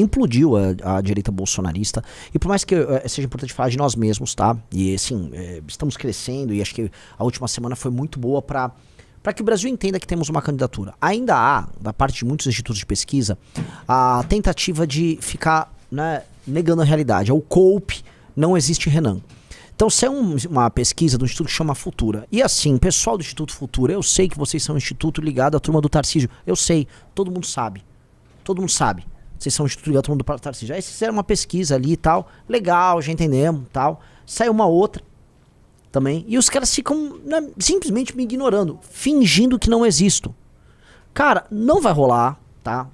implodiu a direita bolsonarista. E por mais que seja importante falar de nós mesmos, tá? E assim, estamos crescendo e acho que a última semana foi muito boa para que o Brasil entenda que temos uma candidatura. Ainda há, da parte de muitos institutos de pesquisa, a tentativa de ficar, né, negando a realidade. É o COPE, não existe Renan. Então, se é uma pesquisa do instituto que chama Futura. E assim, pessoal do Instituto Futura, eu sei que vocês são um instituto ligado à turma do Tarcísio. Eu sei, todo mundo sabe. Todo mundo sabe. Vocês são um instituto ligado à turma do Tarcísio. Aí vocês fizeram uma pesquisa ali e tal. Legal, já entendemos tal. Saiu uma outra também. E os caras ficam, né, simplesmente me ignorando. Fingindo que não existo. Cara, não vai rolar, tá?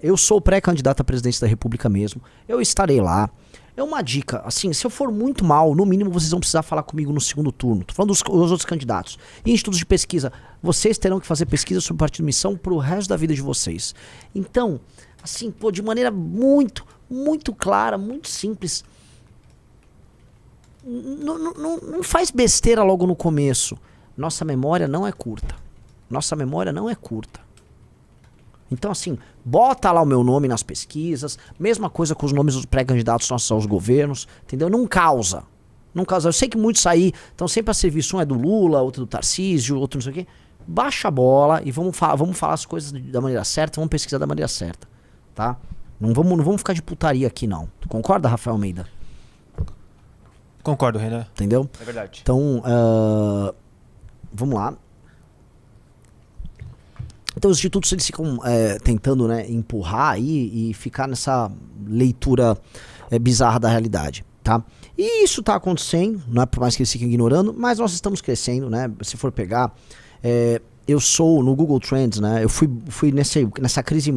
Eu sou pré-candidato à presidência da República mesmo. Eu estarei lá. É uma dica, assim, se eu for muito mal, no mínimo vocês vão precisar falar comigo no segundo turno. Tô falando dos outros candidatos. E institutos de pesquisa, vocês terão que fazer pesquisa sobre o Partido Missão pro resto da vida de vocês. Então, assim, pô, de maneira muito, muito clara, muito simples. Não faz besteira logo no começo. Nossa memória não é curta. Nossa memória não é curta. Então, assim, bota lá o meu nome nas pesquisas, mesma coisa com os nomes dos pré-candidatos nossos aos governos, entendeu? Não causa. Não causa. Eu sei que muitos aí estão sempre a serviço, um é do Lula, outro do Tarcísio, outro não sei o quê. Baixa a bola e vamos falar as coisas da maneira certa, vamos pesquisar da maneira certa, tá? Não vamos ficar de putaria aqui, não. Tu concorda, Rafael Almeida? Concordo, Renan. Entendeu? É verdade. Então, vamos lá. Então os institutos eles ficam tentando, né, empurrar aí e ficar nessa leitura bizarra da realidade, tá? E isso tá acontecendo, não é por mais que eles fiquem ignorando, mas nós estamos crescendo, né? Se for pegar, eu sou no Google Trends, né? Eu fui nessa crise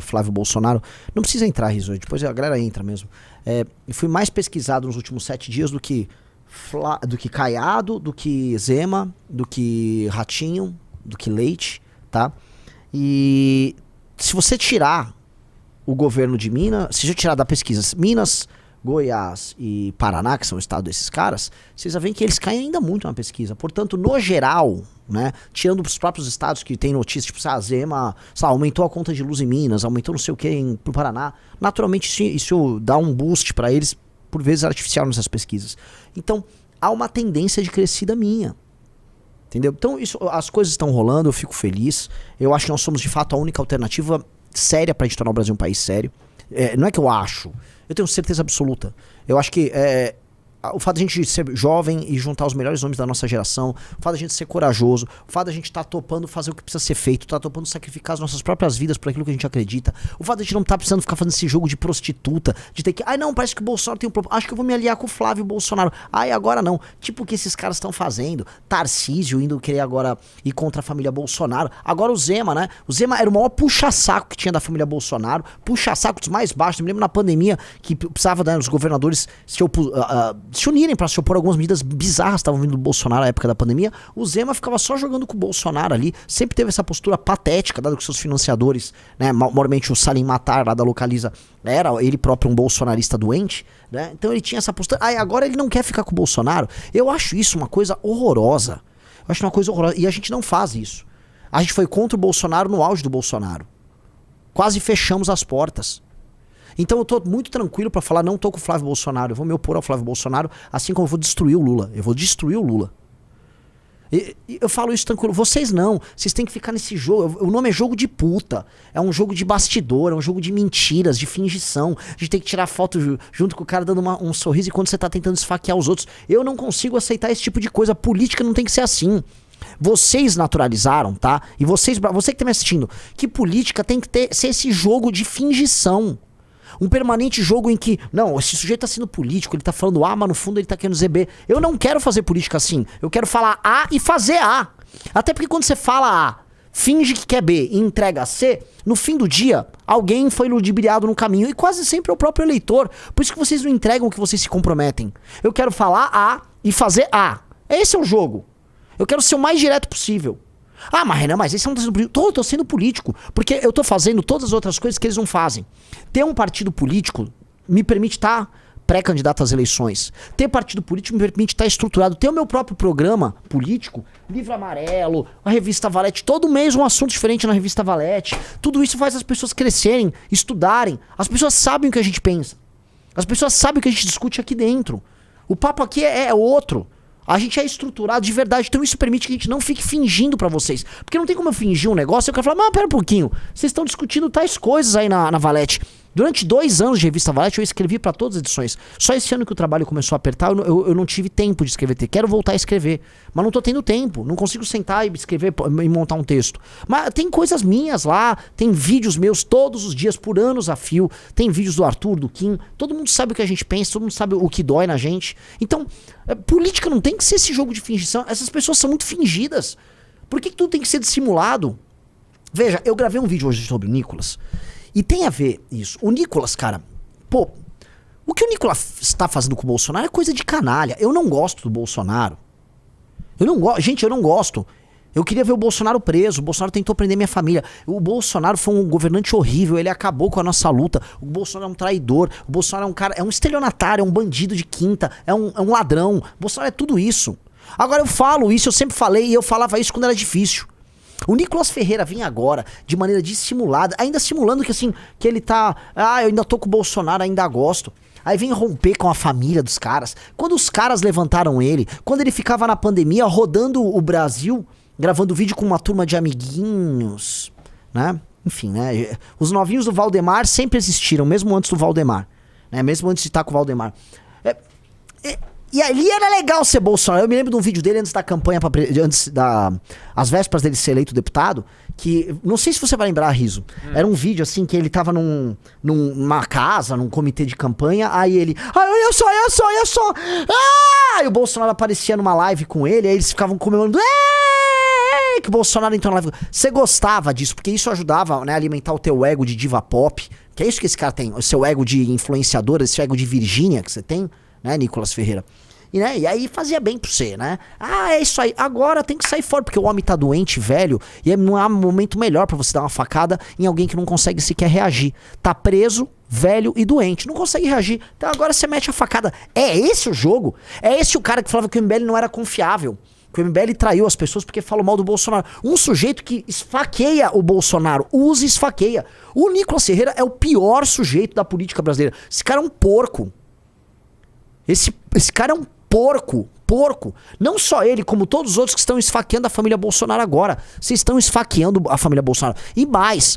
Flávio Bolsonaro, não precisa entrar, Rizzo, depois a galera entra mesmo. Eu fui mais pesquisado nos últimos 7 dias do que Caiado, do que Zema, do que Ratinho, do que Leite, tá? E se você tirar o governo de Minas, se você tirar da pesquisa Minas, Goiás e Paraná, que são o estado desses caras, vocês já veem que eles caem ainda muito na pesquisa. Portanto, no geral, né, tirando os próprios estados que tem notícia, tipo, Zema, aumentou a conta de luz em Minas, aumentou não sei o que pro Paraná, naturalmente isso dá um boost para eles, por vezes artificial nessas pesquisas. Então, há uma tendência de crescida minha. Entendeu? Então as coisas estão rolando, eu fico feliz. Eu acho que nós somos de fato a única alternativa séria pra gente tornar o Brasil um país sério. Não é que eu acho, eu tenho certeza absoluta. Eu acho que o fato de a gente ser jovem e juntar os melhores nomes da nossa geração, o fato de a gente ser corajoso, o fato de a gente estar topando fazer o que precisa ser feito, tá topando sacrificar as nossas próprias vidas por aquilo que a gente acredita, o fato de a gente não estar precisando ficar fazendo esse jogo de prostituta, de ter que, não, parece que o Bolsonaro tem um problema, acho que eu vou me aliar com o Flávio Bolsonaro, agora não, tipo o que esses caras estão fazendo, Tarcísio indo querer agora ir contra a família Bolsonaro, agora o Zema, né, o Zema era o maior puxa-saco que tinha da família Bolsonaro, puxa-saco dos mais baixos, eu me lembro na pandemia que precisava, né, os governadores se unirem para se opor a algumas medidas bizarras que estavam vindo do Bolsonaro na época da pandemia. O Zema ficava só jogando com o Bolsonaro ali, sempre teve essa postura patética, dado que seus financiadores, né, maiormente o Salim Matar lá da Localiza, era ele próprio um bolsonarista doente, né? Então ele tinha essa postura, agora ele não quer ficar com o Bolsonaro. Eu acho isso uma coisa horrorosa. Eu acho uma coisa horrorosa, e a gente não faz isso. A gente foi contra o Bolsonaro no auge do Bolsonaro. Quase fechamos as portas. Então eu tô muito tranquilo pra falar, não tô com o Flávio Bolsonaro, eu vou me opor ao Flávio Bolsonaro, assim como eu vou destruir o Lula. Eu vou destruir o Lula. E eu falo isso tranquilo. Vocês não, vocês têm que ficar nesse jogo. O nome é jogo de puta. É um jogo de bastidor, é um jogo de mentiras, de fingição. A gente tem que tirar foto junto com o cara dando um sorriso enquanto você tá tentando esfaquear os outros. Eu não consigo aceitar esse tipo de coisa. Política não tem que ser assim. Vocês naturalizaram, tá? E você que tá me assistindo, que política tem que ser esse jogo de fingição. Um permanente jogo em que, não, esse sujeito tá sendo político, ele tá falando A, mas no fundo ele tá querendo dizer B. Eu não quero fazer política assim. Eu quero falar A e fazer A. Até porque quando você fala A, finge que quer B e entrega C, no fim do dia, alguém foi ludibriado no caminho. E quase sempre é o próprio eleitor. Por isso que vocês não entregam o que vocês se comprometem. Eu quero falar A e fazer A. Esse é o jogo. Eu quero ser o mais direto possível. Mas Renan, mas esse não tá sendo político. Tô sendo político, porque eu tô fazendo todas as outras coisas que eles não fazem. Ter um partido político me permite estar pré-candidato às eleições. Ter partido político me permite estar estruturado. Ter o meu próprio programa político, Livro Amarelo, a revista Valete, todo mês um assunto diferente na revista Valete. Tudo isso faz as pessoas crescerem, estudarem. As pessoas sabem o que a gente pensa. As pessoas sabem o que a gente discute aqui dentro. O papo aqui é outro. A gente é estruturado de verdade, então isso permite que a gente não fique fingindo pra vocês. Porque não tem como eu fingir um negócio e eu quero falar, mas pera um pouquinho, vocês estão discutindo tais coisas aí na Valete. Durante 2 anos de revista Valete eu escrevi pra todas as edições. Só esse ano que o trabalho começou a apertar, eu não tive tempo de escrever. Quero voltar a escrever, mas não tô tendo tempo. Não consigo sentar e escrever e montar um texto. Mas tem coisas minhas lá, tem vídeos meus todos os dias, por anos a fio. Tem vídeos do Arthur, do Kim. Todo mundo sabe o que a gente pensa, todo mundo sabe o que dói na gente. Então, política não tem que ser esse jogo de fingição. Essas pessoas são muito fingidas. Por que tudo tem que ser dissimulado? Veja, eu gravei um vídeo hoje sobre o Nicolas. E tem a ver isso. O Nicolas, cara, pô, o que o Nicolas está fazendo com o Bolsonaro é coisa de canalha. Eu não gosto do Bolsonaro. Gente, eu não gosto. Eu queria ver o Bolsonaro preso. O Bolsonaro tentou prender minha família. O Bolsonaro foi um governante horrível. Ele acabou com a nossa luta. O Bolsonaro é um traidor. O Bolsonaro é um cara, é um estelionatário, é um bandido de quinta, é um ladrão. O Bolsonaro é tudo isso. Agora eu falo isso, eu sempre falei e eu falava isso quando era difícil. O Nicolas Ferreira vem agora, de maneira dissimulada, ainda simulando que assim, que ele tá, eu ainda tô com o Bolsonaro, ainda gosto. Aí vem romper com a família dos caras. Quando os caras levantaram ele, quando ele ficava na pandemia rodando o Brasil, gravando vídeo com uma turma de amiguinhos, né? Enfim, né? Os novinhos do Valdemar sempre existiram, mesmo antes do Valdemar, né? Mesmo antes de estar com o Valdemar. E ali era legal ser Bolsonaro. Eu me lembro de um vídeo dele antes da campanha, às vésperas dele ser eleito deputado, que, não sei se você vai lembrar, Riso, era um vídeo assim, que ele tava numa casa, num comitê de campanha, aí ele, olha só, e o Bolsonaro aparecia numa live com ele, aí eles ficavam comemorando, que o Bolsonaro entrou na live. Você gostava disso, porque isso ajudava, né, a alimentar o teu ego de diva pop, que é isso que esse cara tem, o seu ego de influenciador, esse ego de Virgínia que você tem, né, Nicolas Ferreira. E aí fazia bem pra você, né? É isso aí. Agora tem que sair fora, porque o homem tá doente, velho, e não há momento melhor pra você dar uma facada em alguém que não consegue sequer reagir. Tá preso, velho e doente. Não consegue reagir. Então agora você mete a facada. É esse o jogo? É esse o cara que falava que o MBL não era confiável? Que o MBL traiu as pessoas porque falou mal do Bolsonaro. Um sujeito que esfaqueia o Bolsonaro, usa e esfaqueia. O Nicolas Ferreira é o pior sujeito da política brasileira. Esse cara é um porco. Esse cara é um porco. Não só ele, como todos os outros que estão esfaqueando a família Bolsonaro agora. Vocês estão esfaqueando a família Bolsonaro. E mais,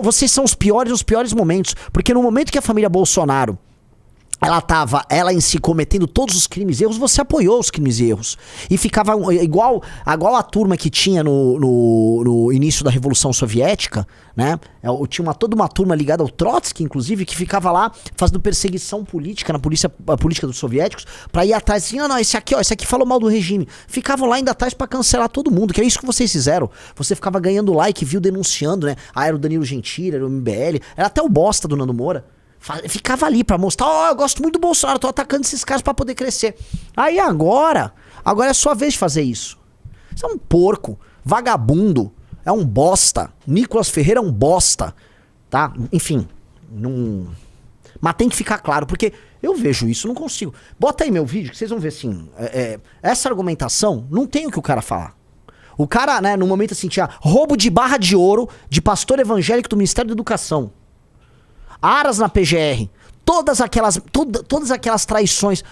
vocês são os piores momentos. Porque no momento que a família Bolsonaro ela em si cometendo todos os crimes e erros, você apoiou os crimes e erros. E ficava igual a turma que tinha no início da Revolução Soviética, né? Tinha toda uma turma ligada ao Trotsky, inclusive, que ficava lá fazendo perseguição política a política dos soviéticos, pra ir atrás assim, não, esse aqui falou mal do regime. Ficavam lá indo atrás pra cancelar todo mundo, que é isso que vocês fizeram. Você ficava ganhando like, viu, denunciando, né? Era o Danilo Gentili, era o MBL, era até o bosta do Nando Moura. Ficava ali pra mostrar, eu gosto muito do Bolsonaro, tô atacando esses caras pra poder crescer. Aí agora é a sua vez de fazer isso. Você é um porco, vagabundo, é um bosta. Nicolas Ferreira é um bosta, tá? Enfim, mas tem que ficar claro, porque eu vejo isso, não consigo. Bota aí meu vídeo que vocês vão ver assim, essa argumentação, não tem o que o cara falar. O cara, né, no momento assim, tinha roubo de barra de ouro de pastor evangélico do Ministério da Educação. Aras na PGR, todas aquelas traições.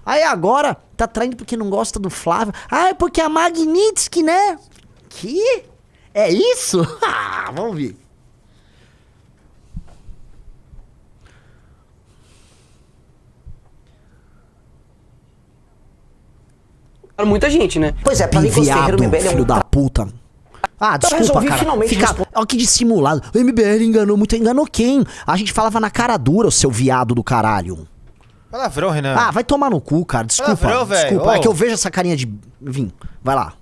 Aí agora tá traindo porque não gosta do Flávio. É porque a Magnitsky, né? Que? É isso? Vamos ver. Muita gente, né? Pois é, pra Nicolas Ferreira, o MBL filho da puta. Desculpa, cara. Olha que dissimulado. O MBL enganou muito. Enganou quem? A gente falava na cara dura, o seu viado do caralho. Palavrão, Renan. Vai tomar no cu, cara. Desculpa. Palavrão, desculpa. É que eu vejo essa carinha de... Vim, vai lá.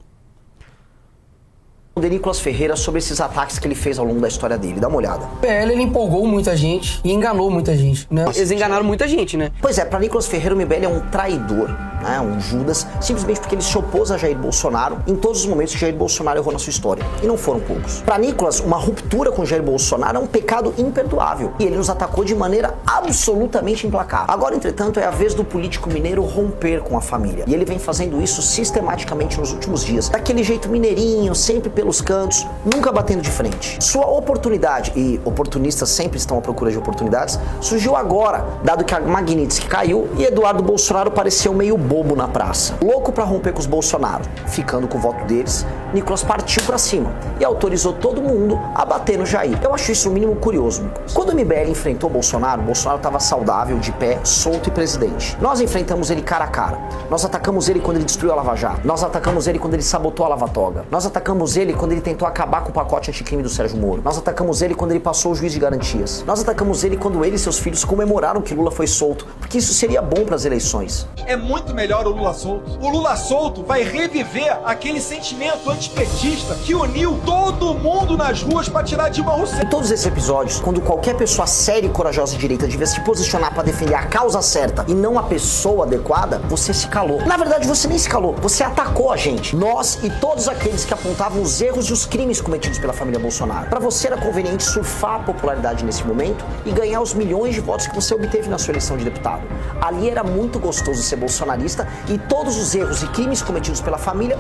O Nicolas Ferreira sobre esses ataques que ele fez ao longo da história dele. Dá uma olhada. O PL, ele empolgou muita gente e enganou muita gente, né? Eles enganaram muita gente, né? Pois é, pra Nicolas Ferreira, o MBL é um traidor, né, um Judas, simplesmente porque ele se opôs a Jair Bolsonaro em todos os momentos que Jair Bolsonaro errou na sua história. E não foram poucos. Para Nicolas, uma ruptura com Jair Bolsonaro é um pecado imperdoável. E ele nos atacou de maneira absolutamente implacável. Agora, entretanto, é a vez do político mineiro romper com a família. E ele vem fazendo isso sistematicamente nos últimos dias. Daquele jeito mineirinho, sempre pelos cantos, nunca batendo de frente. Sua oportunidade, e oportunistas sempre estão à procura de oportunidades, surgiu agora, dado que a Magnitsky caiu e Eduardo Bolsonaro pareceu meio bobo na praça. Louco pra romper com os Bolsonaro. Ficando com o voto deles, Nicolas partiu pra cima e autorizou todo mundo a bater no Jair. Eu acho isso no mínimo curioso, Nicolas. Quando o MBL enfrentou Bolsonaro, Bolsonaro estava saudável, de pé, solto e presidente. Nós enfrentamos ele cara a cara. Nós atacamos ele quando ele destruiu a Lava Jato. Nós atacamos ele quando ele sabotou a Lava Toga. Nós atacamos ele quando ele tentou acabar com o pacote anticrime do Sérgio Moro. Nós atacamos ele quando ele passou o juiz de garantias. Nós atacamos ele quando ele e seus filhos comemoraram que Lula foi solto, porque isso seria bom para as eleições. É muito melhor o Lula solto. O Lula solto vai reviver aquele sentimento antipetista que uniu todo mundo nas ruas para tirar Dilma Rousseff. Em todos esses episódios, quando qualquer pessoa séria e corajosa de direita devia se posicionar para defender a causa certa e não a pessoa adequada, você se calou. Na verdade, você nem se calou, você atacou a gente. Nós e todos aqueles que apontavam os erros e os crimes cometidos pela família Bolsonaro. Para você era conveniente surfar a popularidade nesse momento e ganhar os milhões de votos que você obteve na sua eleição de deputado. Ali era muito gostoso ser bolsonarista e todos os erros e crimes cometidos pela família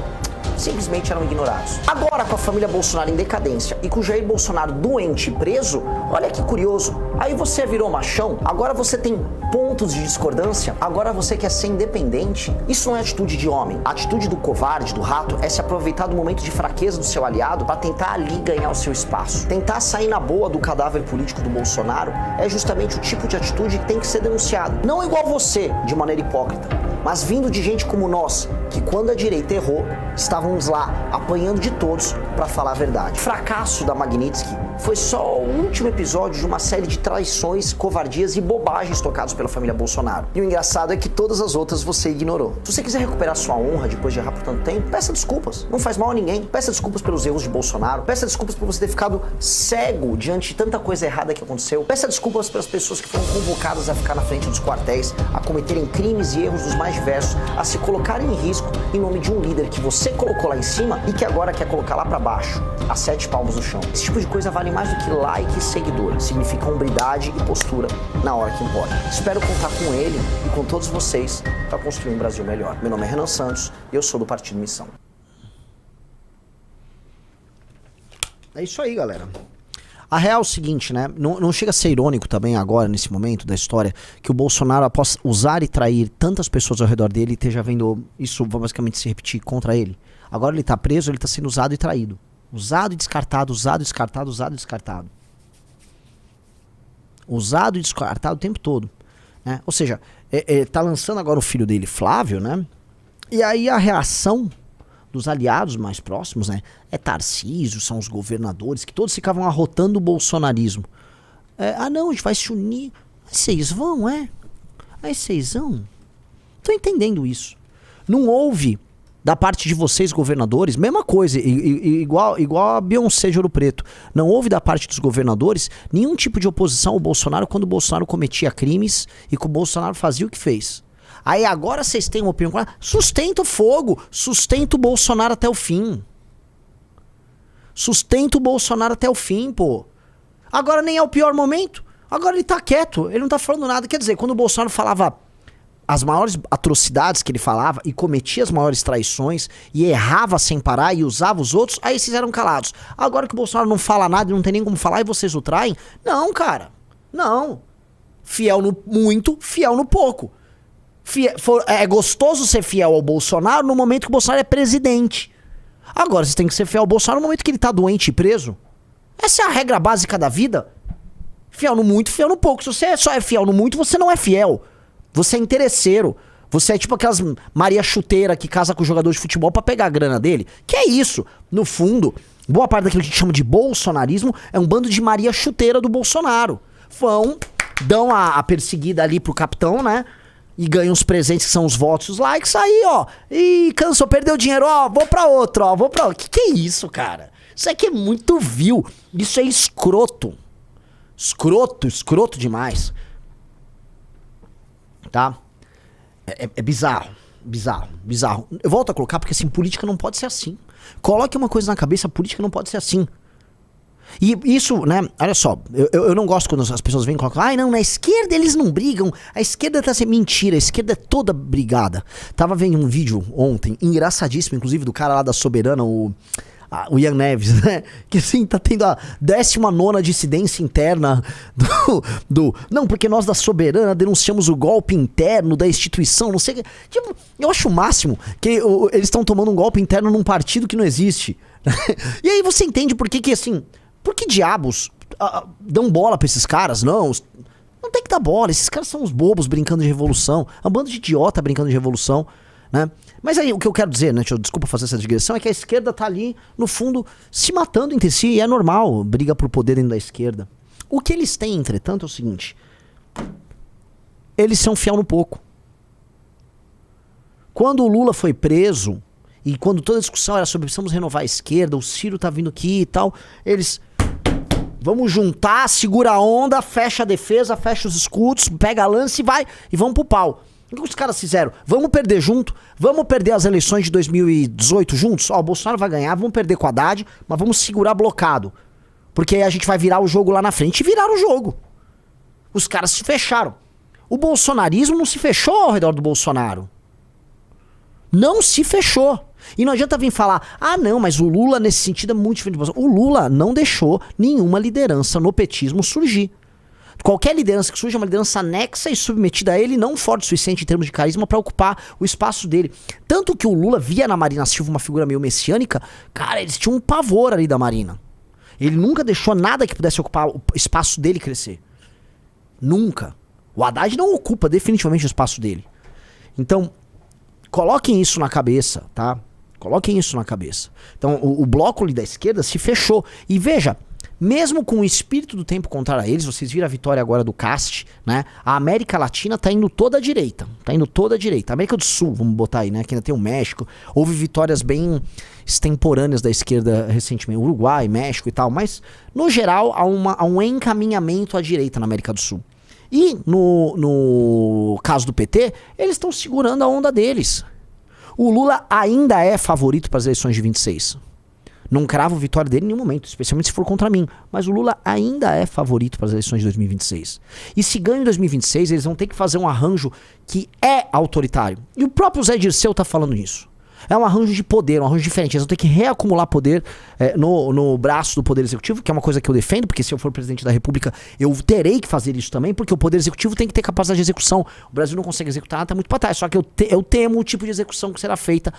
simplesmente eram ignorados. Agora, com a família Bolsonaro em decadência e com o Jair Bolsonaro doente e preso, olha que curioso. Aí você virou machão, agora você tem pontos de discordância, agora você quer ser independente. Isso não é atitude de homem. A atitude do covarde, do rato, é se aproveitar do momento de fraqueza do seu aliado para tentar ali ganhar o seu espaço. Tentar sair na boa do cadáver político do Bolsonaro é justamente o tipo de atitude que tem que ser denunciado. Não igual você, de maneira hipócrita, mas vindo de gente como nós, que quando a direita errou, estávamos lá apanhando de todos para falar a verdade. O fracasso da Magnitsky foi só o último episódio de uma série de traições, covardias e bobagens tocados pela família Bolsonaro. E o engraçado é que todas as outras você ignorou. Se você quiser recuperar sua honra depois de errar por tanto tempo, peça desculpas. Não faz mal a ninguém. Peça desculpas pelos erros de Bolsonaro. Peça desculpas por você ter ficado cego diante de tanta coisa errada que aconteceu. Peça desculpas pelas pessoas que foram convocadas a ficar na frente dos quartéis, a cometerem crimes e erros dos mais diversos, a se colocarem em risco em nome de um líder que você colocou lá em cima e que agora quer colocar lá pra baixo, a 7 palmos no chão. Esse tipo de coisa vale mais do que like e seguidor. Significa hombridade e postura na hora que importa. Espero contar com ele e com todos vocês para construir um Brasil melhor. Meu nome é Renan Santos e eu sou do Partido Missão. É isso aí, galera. A real é o seguinte, né? Não chega a ser irônico também agora, nesse momento da história, que o Bolsonaro, após usar e trair tantas pessoas ao redor dele, esteja vendo isso basicamente se repetir contra ele. Agora ele tá preso, ele tá sendo usado e traído. Usado e descartado, usado e descartado, usado e descartado. Usado e descartado o tempo todo. Né? Ou seja, tá lançando agora o filho dele, Flávio, né? E aí a reação dos aliados mais próximos, né? É Tarcísio, são os governadores, que todos ficavam arrotando o bolsonarismo. Não, a gente vai se unir. Mas vocês vão, Aí vocês vão? Tô entendendo isso. Não houve, da parte de vocês, governadores, mesma coisa, igual a Beyoncé de Ouro Preto. Não houve da parte dos governadores nenhum tipo de oposição ao Bolsonaro quando o Bolsonaro cometia crimes e que o Bolsonaro fazia o que fez. Aí agora vocês têm uma opinião, sustenta o fogo, sustenta o Bolsonaro até o fim. Sustenta o Bolsonaro até o fim, pô. Agora nem é o pior momento, agora ele tá quieto, ele não tá falando nada. Quer dizer, quando o Bolsonaro falava as maiores atrocidades que ele falava e cometia as maiores traições e errava sem parar e usava os outros, aí vocês eram calados. Agora que o Bolsonaro não fala nada e não tem nem como falar e vocês o traem, não, cara, não. Fiel no muito, fiel no pouco. É gostoso ser fiel ao Bolsonaro no momento que o Bolsonaro é presidente. Agora, vocês têm que ser fiel ao Bolsonaro no momento que ele tá doente e preso. Essa é a regra básica da vida. Fiel no muito, fiel no pouco. Se você só é fiel no muito, você não é fiel. Você é interesseiro. Você é tipo aquelas Maria Chuteira que casa com o jogador de futebol pra pegar a grana dele. Que é isso? No fundo, boa parte daquilo que a gente chama de bolsonarismo é um bando de Maria Chuteira do Bolsonaro. Dão a perseguida ali pro capitão, né? E ganham os presentes que são os votos e os likes. Aí, ó. E cansou, perdeu dinheiro. Ó, vou pra outro, ó. Vou pra outro. Que é isso, cara? Isso aqui é muito vil. Isso é escroto. Escroto demais. Tá? É bizarro. Bizarro, bizarro. Eu volto a colocar porque assim, política não pode ser assim. Coloque uma coisa na cabeça, política não pode ser assim. E isso, né, olha só, eu não gosto quando as pessoas vêm e colocam, ai não, na esquerda eles não brigam, a esquerda tá sendo mentira, a esquerda é toda brigada. Tava vendo um vídeo ontem, engraçadíssimo, inclusive, do cara lá da Soberana, o Ian Neves, né? Que assim, tá tendo a 19ª dissidência interna não, porque nós da Soberana denunciamos o golpe interno da instituição, não sei o que. Tipo, eu acho o máximo que eles estão tomando um golpe interno num partido que não existe. E aí você entende por que assim, por que diabos dão bola pra esses caras? Não tem que dar bola, esses caras são uns bobos brincando de revolução, é um bando de idiota brincando de revolução, né? Mas aí o que eu quero dizer, né, desculpa fazer essa digressão, é que a esquerda tá ali, no fundo, se matando entre si, e é normal, briga por poder dentro da esquerda. O que eles têm, entretanto, é o seguinte, eles são fiel no pouco. Quando o Lula foi preso, e quando toda a discussão era sobre precisamos renovar a esquerda, o Ciro tá vindo aqui e tal, eles... Vamos juntar, segura a onda, fecha a defesa, fecha os escudos, pega a lança e vai, e vamos pro pau. O que os caras fizeram? Vamos perder junto, vamos perder as eleições de 2018 juntos? Ó, o Bolsonaro vai ganhar, vamos perder com a Haddad, mas vamos segurar blocado. Porque aí a gente vai virar o jogo lá na frente. E viraram o jogo. Os caras se fecharam. O bolsonarismo não se fechou ao redor do Bolsonaro. Não se fechou. E não adianta vir falar, ah não, mas o Lula nesse sentido é muito diferente do Bolsonaro. O Lula não deixou nenhuma liderança no petismo surgir. Qualquer liderança que surja é uma liderança anexa e submetida a ele, não forte o suficiente em termos de carisma para ocupar o espaço dele. Tanto que o Lula via na Marina Silva uma figura meio messiânica, cara, eles tinham um pavor ali da Marina. Ele nunca deixou nada que pudesse ocupar o espaço dele crescer. Nunca. O Haddad não ocupa definitivamente o espaço dele. Então, coloquem isso na cabeça, tá? Coloquem isso na cabeça. Então, o bloco ali da esquerda se fechou. E veja, mesmo com o espírito do tempo contrário a eles, vocês viram a vitória agora do Cast, né? A América Latina tá indo toda à direita. Tá indo toda à direita. A América do Sul, vamos botar aí, né? Que ainda tem o México. Houve vitórias bem extemporâneas da esquerda recentemente. Uruguai, México e tal. Mas, no geral, há um encaminhamento à direita na América do Sul. E, no caso do PT, eles estão segurando a onda deles. O Lula ainda é favorito para as eleições de 26. Não cravo vitória dele em nenhum momento, especialmente se for contra mim. Mas o Lula ainda é favorito para as eleições de 2026. E se ganham em 2026, eles vão ter que fazer um arranjo que é autoritário. E o próprio Zé Dirceu tá falando isso. É um arranjo de poder, um arranjo diferente. Eles vão ter que reacumular poder no braço do Poder Executivo, que é uma coisa que eu defendo, porque se eu for presidente da República, eu terei que fazer isso também, porque o Poder Executivo tem que ter capacidade de execução. O Brasil não consegue executar nada, tá muito pra trás. Só que eu temo o tipo de execução que será feita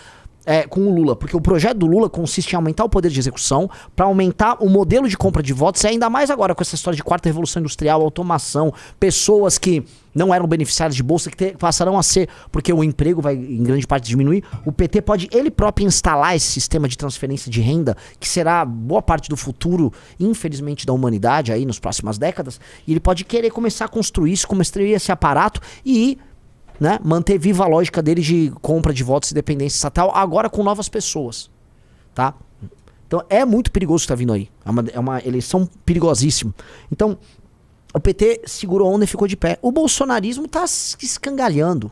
com o Lula, porque o projeto do Lula consiste em aumentar o poder de execução para aumentar o modelo de compra de votos, e ainda mais agora com essa história de quarta revolução industrial, automação, pessoas que não eram beneficiárias de bolsa, que passarão a ser, porque o emprego vai em grande parte diminuir. O PT pode ele próprio instalar esse sistema de transferência de renda, que será boa parte do futuro, infelizmente, da humanidade aí nas próximas décadas, e ele pode querer começar a construir isso, construir esse aparato e né, manter viva a lógica dele de compra de votos e dependência estatal, agora com novas pessoas, tá? Então é muito perigoso o que tá vindo aí. É uma eleição perigosíssima. Então, o PT segurou a onda e ficou de pé. O bolsonarismo tá se escangalhando.